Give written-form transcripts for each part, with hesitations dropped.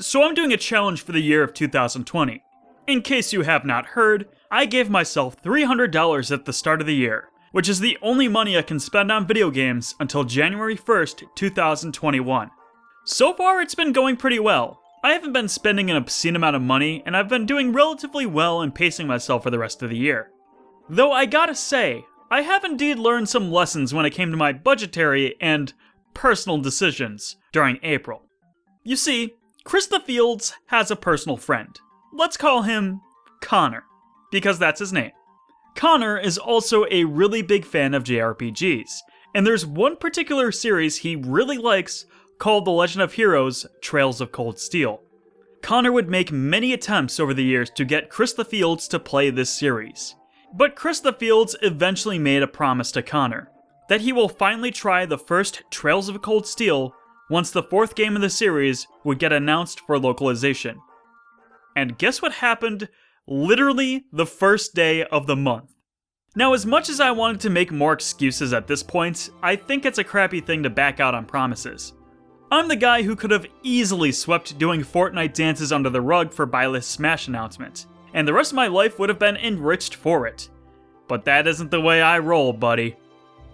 So I'm doing a challenge for the year of 2020. In case you have not heard, I gave myself $300 at the start of the year, which is the only money I can spend on video games until January 1st, 2021. So far, it's been going pretty well. I haven't been spending an obscene amount of money, and I've been doing relatively well in pacing myself for the rest of the year. Though I gotta say, I have indeed learned some lessons when it came to my budgetary and personal decisions during April. You see, Krista Fields has a personal friend. Let's call him Connor, because that's his name. Connor is also a really big fan of JRPGs, and there's one particular series he really likes called The Legend of Heroes: Trails of Cold Steel. Connor would make many attempts over the years to get Krista Fields to play this series. But Krista Fields eventually made a promise to Connor, that he will finally try the first Trails of Cold Steel once the fourth game of the series would get announced for localization. And guess what happened literally the first day of the month? Now, as much as I wanted to make more excuses at this point, I think it's a crappy thing to back out on promises. I'm the guy who could have easily swept doing Fortnite dances under the rug for Byleth's Smash announcement, and the rest of my life would have been enriched for it. But that isn't the way I roll, buddy.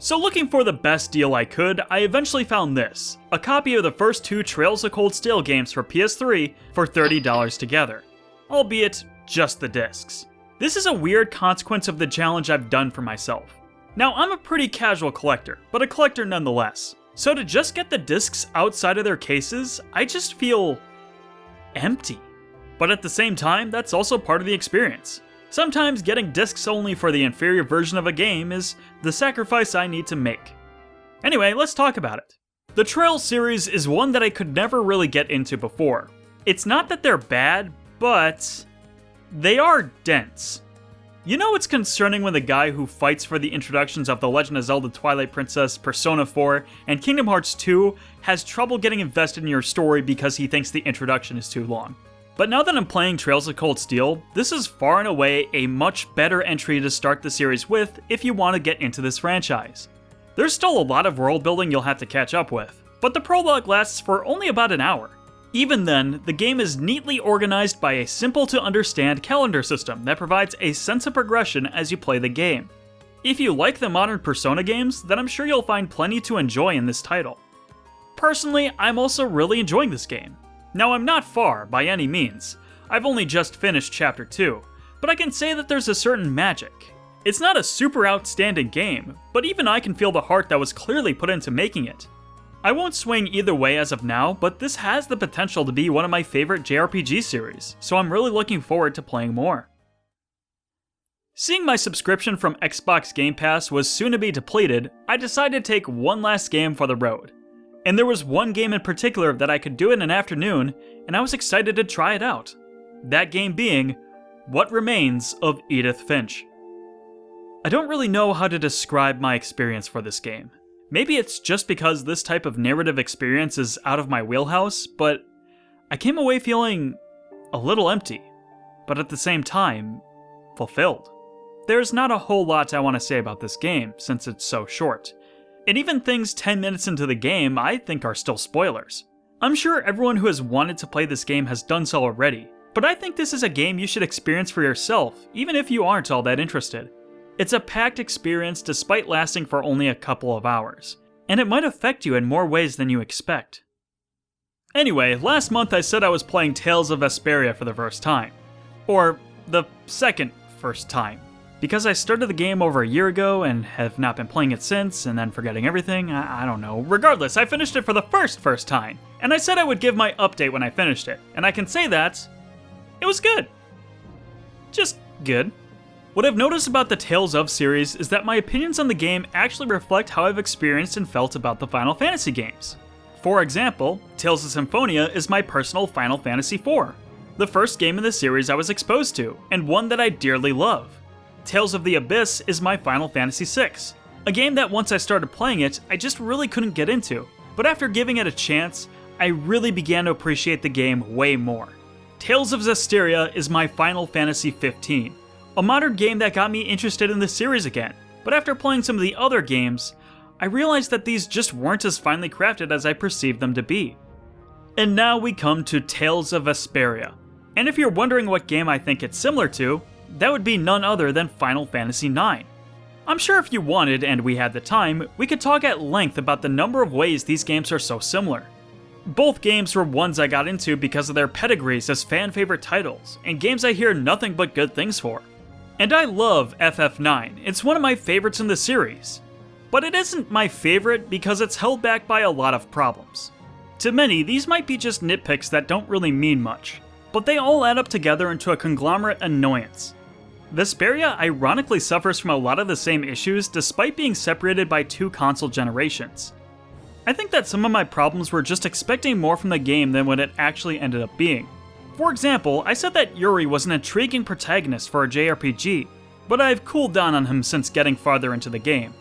So looking for the best deal I could, I eventually found this, a copy of the first two Trails of Cold Steel games for PS3 for $30 together, albeit just the discs. This is a weird consequence of the challenge I've done for myself. Now, I'm a pretty casual collector, but a collector nonetheless. So to just get the discs outside of their cases, I just feel empty. But at the same time, that's also part of the experience. Sometimes getting discs only for the inferior version of a game is the sacrifice I need to make. Anyway, let's talk about it. The Trails series is one that I could never really get into before. It's not that they're bad, but they are dense. You know it's concerning when the guy who fights for the introductions of The Legend of Zelda Twilight Princess, Persona 4, and Kingdom Hearts 2 has trouble getting invested in your story because he thinks the introduction is too long. But now that I'm playing Trails of Cold Steel, this is far and away a much better entry to start the series with if you want to get into this franchise. There's still a lot of world building you'll have to catch up with, but the prologue lasts for only about an hour. Even then, the game is neatly organized by a simple to understand calendar system that provides a sense of progression as you play the game. If you like the modern Persona games, then I'm sure you'll find plenty to enjoy in this title. Personally, I'm also really enjoying this game. Now, I'm not far, by any means. I've only just finished Chapter 2, but I can say that there's a certain magic. It's not a super outstanding game, but even I can feel the heart that was clearly put into making it. I won't swing either way as of now, but this has the potential to be one of my favorite JRPG series, so I'm really looking forward to playing more. Seeing my subscription from Xbox Game Pass was soon to be depleted, I decided to take one last game for the road. And there was one game in particular that I could do in an afternoon, and I was excited to try it out. That game being What Remains of Edith Finch. I don't really know how to describe my experience for this game. Maybe it's just because this type of narrative experience is out of my wheelhouse, but I came away feeling a little empty, but at the same time, fulfilled. There's not a whole lot I want to say about this game, since it's so short. And even things 10 minutes into the game I think are still spoilers. I'm sure everyone who has wanted to play this game has done so already, but I think this is a game you should experience for yourself, even if you aren't all that interested. It's a packed experience despite lasting for only a couple of hours, and it might affect you in more ways than you expect. Anyway, last month I said I was playing Tales of Vesperia for the first time. Or, the second first time. Because I started the game over a year ago and have not been playing it since, and then forgetting everything, I don't know. Regardless, I finished it for the first time. And I said I would give my update when I finished it, and I can say that it was good. Just good. What I've noticed about the Tales of series is that my opinions on the game actually reflect how I've experienced and felt about the Final Fantasy games. For example, Tales of Symphonia is my personal Final Fantasy IV, the first game in the series I was exposed to, and one that I dearly love. Tales of the Abyss is my Final Fantasy VI, a game that once I started playing it, I just really couldn't get into, but after giving it a chance, I really began to appreciate the game way more. Tales of Zestiria is my Final Fantasy XV, a modern game that got me interested in the series again, but after playing some of the other games, I realized that these just weren't as finely crafted as I perceived them to be. And now we come to Tales of Vesperia. And if you're wondering what game I think it's similar to, that would be none other than Final Fantasy IX. I'm sure if you wanted and we had the time, we could talk at length about the number of ways these games are so similar. Both games were ones I got into because of their pedigrees as fan-favorite titles, and games I hear nothing but good things for. And I love FF9, it's one of my favorites in the series. But it isn't my favorite because it's held back by a lot of problems. To many, these might be just nitpicks that don't really mean much, but they all add up together into a conglomerate annoyance. Vesperia ironically suffers from a lot of the same issues despite being separated by 2 console generations. I think that some of my problems were just expecting more from the game than what it actually ended up being. For example, I said that Yuri was an intriguing protagonist for a JRPG, but I've cooled down on him since getting farther into the game.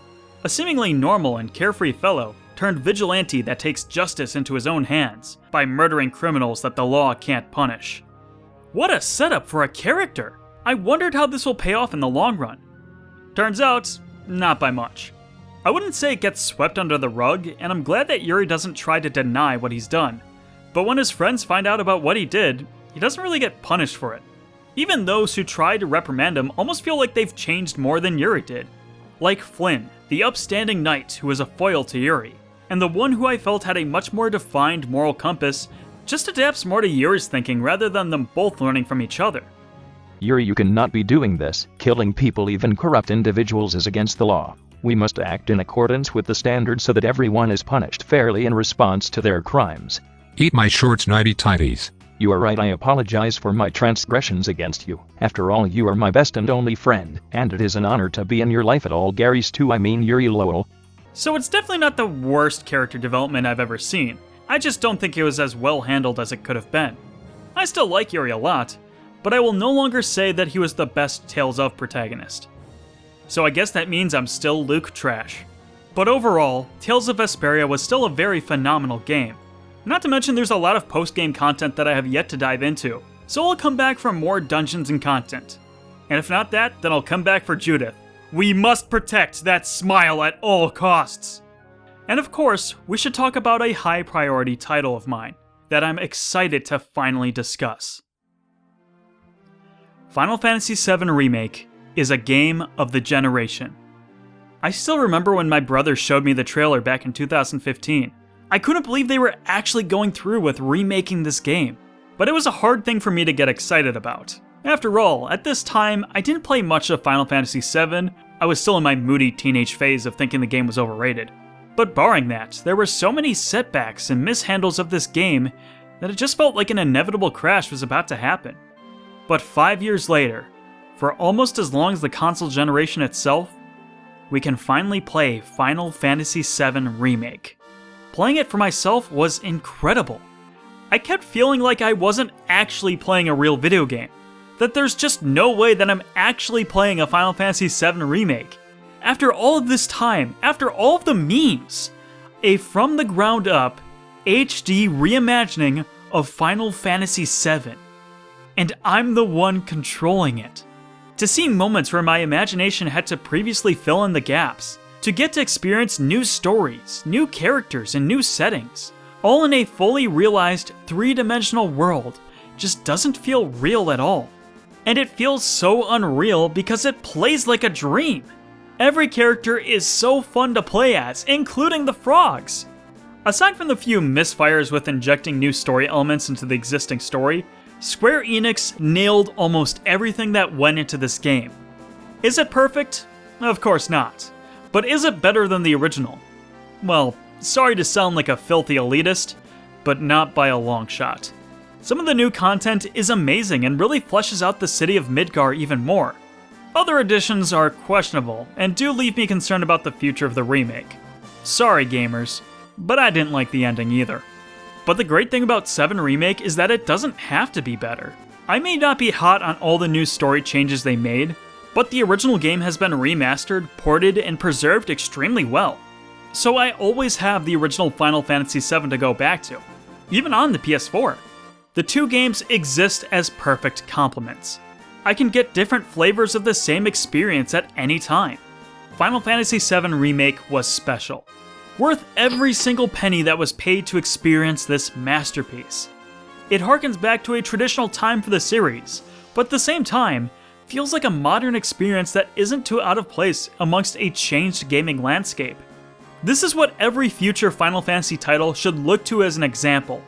A seemingly normal and carefree fellow turned vigilante that takes justice into his own hands by murdering criminals that the law can't punish. What a setup for a character! I wondered how this will pay off in the long run. Turns out, not by much. I wouldn't say it gets swept under the rug, and I'm glad that Yuri doesn't try to deny what he's done. But when his friends find out about what he did, he doesn't really get punished for it. Even those who try to reprimand him almost feel like they've changed more than Yuri did. Like Flynn, the upstanding knight who was a foil to Yuri, and the one who I felt had a much more defined moral compass, just adapts more to Yuri's thinking rather than them both learning from each other. Yuri, you cannot be doing this. Killing people, even corrupt individuals, is against the law. We must act in accordance with the standards so that everyone is punished fairly in response to their crimes. Eat my shorts, nighty tighties. You are right, I apologize for my transgressions against you. After all, you are my best and only friend, and it is an honor to be in your life at all. Gary's too, I mean Yuri Lowell. So it's definitely not the worst character development I've ever seen. I just don't think it was as well handled as it could have been. I still like Yuri a lot, but I will no longer say that he was the best Tales of protagonist. So I guess that means I'm still Luke trash. But overall, Tales of Vesperia was still a very phenomenal game. Not to mention there's a lot of post-game content that I have yet to dive into, so I'll come back for more dungeons and content. And if not that, then I'll come back for Judith. We must protect that smile at all costs! And of course, we should talk about a high priority title of mine that I'm excited to finally discuss. Final Fantasy VII Remake is a game of the generation. I still remember when my brother showed me the trailer back in 2015. I couldn't believe they were actually going through with remaking this game, but it was a hard thing for me to get excited about. After all, at this time, I didn't play much of Final Fantasy VII, I was still in my moody teenage phase of thinking the game was overrated. But barring that, there were so many setbacks and mishandles of this game that it just felt like an inevitable crash was about to happen. But 5 years later, for almost as long as the console generation itself, we can finally play Final Fantasy VII Remake. Playing it for myself was incredible. I kept feeling like I wasn't actually playing a real video game, that there's just no way that I'm actually playing a Final Fantasy VII Remake. After all of this time, after all of the memes, a from the ground up HD reimagining of Final Fantasy VII. And I'm the one controlling it. To see moments where my imagination had to previously fill in the gaps, to get to experience new stories, new characters, and new settings, all in a fully realized 3-dimensional world, just doesn't feel real at all. And it feels so unreal because it plays like a dream. Every character is so fun to play as, including the frogs. Aside from the few misfires with injecting new story elements into the existing story, Square Enix nailed almost everything that went into this game. Is it perfect? Of course not. But is it better than the original? Well, sorry to sound like a filthy elitist, but not by a long shot. Some of the new content is amazing and really fleshes out the city of Midgar even more. Other additions are questionable and do leave me concerned about the future of the remake. Sorry gamers, but I didn't like the ending either. But the great thing about 7 Remake is that it doesn't have to be better. I may not be hot on all the new story changes they made, but the original game has been remastered, ported, and preserved extremely well. So I always have the original Final Fantasy VII to go back to, even on the PS4. The two games exist as perfect complements. I can get different flavors of the same experience at any time. Final Fantasy VII Remake was special. Worth every single penny that was paid to experience this masterpiece. It harkens back to a traditional time for the series, but at the same time, feels like a modern experience that isn't too out of place amongst a changed gaming landscape. This is what every future Final Fantasy title should look to as an example.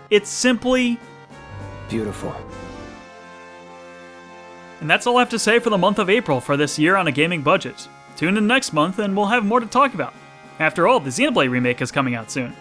It's simply beautiful. And that's all I have to say for the month of April for this year on a gaming budget. Tune in next month and we'll have more to talk about. After all, the Xenoblade Remake is coming out soon.